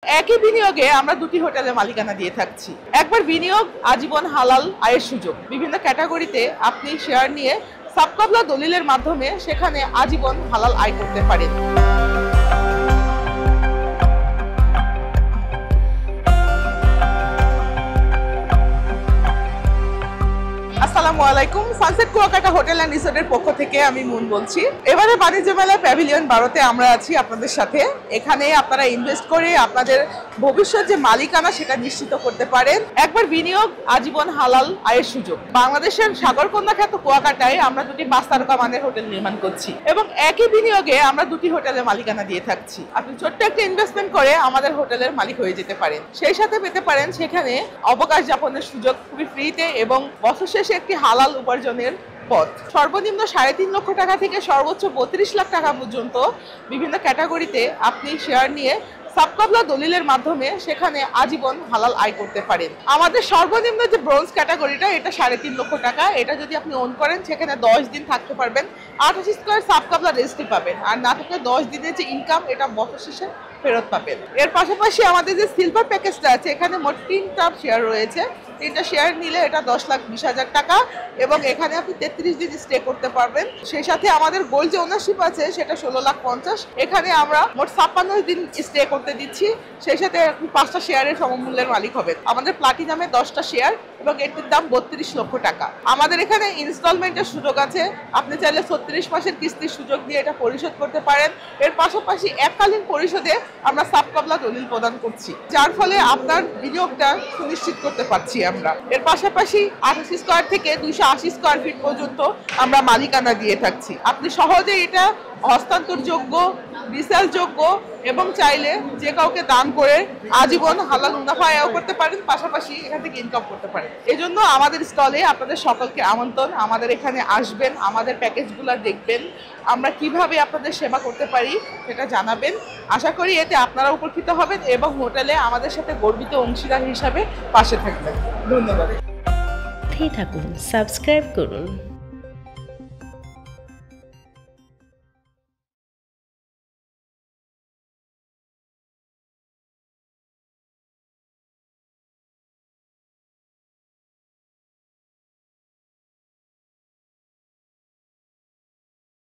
একই বিনিয়োগে আমরা দুটি হোটেলে মালিকানা দিয়ে থাকছি। একবার বিনিয়োগ আজীবন হালাল আয়ের সুযোগ। বিভিন্ন ক্যাটাগরিতে আপনি শেয়ার নিয়ে সাবকাবলা দলিলের মাধ্যমে সেখানে আজীবন হালাল আয় করতে পারেন। আসসালামু আলাইকুম। সানসেট কুয়াকাটা হোটেল অ্যান্ড রিসোর্টের পক্ষ থেকে আমি মুন বলছি। এবারে বাণিজ্য মেলায় প্যাভিলিয়ন 12তে আমরা আছি আপনাদের সাথে। এখানে আপনারা ইনভেস্ট করে আপনাদের ভবিষ্যৎ যে মালিকানা সেটা নিশ্চিত করতে পারেন। একবার বিনিয়োগ আজীবন হালাল আয়ের সুযোগ। বাংলাদেশের সাগরকন্যা খ্যাত কুয়াকাটায় আমরা দুটি 5 তারকা মানের হোটেল নির্মাণ করছি এবং একই বিনিয়োগে আমরা দুটি হোটেলে মালিকানা দিয়ে থাকছি। আপনি ছোট্ট একটা ইনভেস্টমেন্ট করে আমাদের হোটেলের মালিক হয়ে যেতে পারেন। সেই সাথে পেতে পারেন সেখানে অবকাশ যাপনের সুযোগ খুবই ফ্রিতে এবং বছর শেষে একটি হালাল উপার্জনের পথ। সর্বনিম্ন 3.5 লক্ষ টাকা থেকে সর্বোচ্চ 32 লাখ টাকা পর্যন্ত বিভিন্ন ক্যাটাগরিতে আপনি শেয়ার নিয়ে সাবকাবলা দলিলের মাধ্যমে সেখানে আজীবন হালাল আয় করতে পারেন। আমাদের সর্বনিম্ন যে ব্রোঞ্জ ক্যাটাগরিটা এটা 3.5 লক্ষ টাকা। এটা যদি আপনি ওন করেন সেখানে 10 দিন থাকতে পারবেন, 28 স্কয়ার সাবকাবলা রেজিস্ট্রি পাবেন, আর না থাকলে 10 দিনের যে ইনকাম এটা বছর শেষে ফেরত পাবেন। এর পাশাপাশি আমাদের যে সিলভার প্যাকেজটা আছে এখানে মোট 3টা শেয়ার রয়েছে। 3টা শেয়ার নিলে এটা 10,20,000 টাকা এবং এখানে আপনি 33 দিন স্টে করতে পারবেন। সেই সাথে আমাদের গোল্ড যে ওনারশিপ আছে সেটা 16,50,000। এখানে আমরা মোট 56 দিন স্টে করতে দিচ্ছি। সেই সাথে আপনি 5টা শেয়ারের সমমূল্যের মালিক হবেন। আমাদের প্লাটিনামে 10টা শেয়ার এবং এটির দাম 32 লক্ষ টাকা। আমাদের এখানে ইনস্টলমেন্টের সুযোগ আছে। আপনি চাইলে 36 মাসের কিস্তির সুযোগ দিয়ে এটা পরিশোধ করতে পারেন। এর পাশাপাশি এককালীন পরিশোধে আমরা সাবকাবলা দলিল প্রদান করছি, যার ফলে আপনার বিনিয়োগটা সুনিশ্চিত করতে পারছি আমরা। এর পাশাপাশি 28 স্কয়ার থেকে 280 স্কয়ার ফিট পর্যন্ত আমরা মালিকানা দিয়ে থাকছি। আপনি সহজে এটা হস্তান্তরযোগ্য, রিসেলযোগ্য এবং চাইলে যে কাউকে দান করে আজীবন হালাল মুনাফা আয় করতে পারেন, পাশাপাশি এখান থেকে ইনকাম করতে পারেন। এই জন্য আমাদের স্টলে আপনাদের সকলকে আমন্ত্রণ। আমাদের এখানে আসবেন, আমাদের প্যাকেজগুলো দেখবেন, আমরা কিভাবে আপনাদের সেবা করতে পারি সেটা জানাবেন। আশা করি এতে আপনারা উপকৃত হবেন এবং হোটেলে আমাদের সাথে গর্বিত অংশীদার হিসাবে পাশে থাকবেন। ধন্যবাদ। থাকুন, সাবস্ক্রাইব করুন।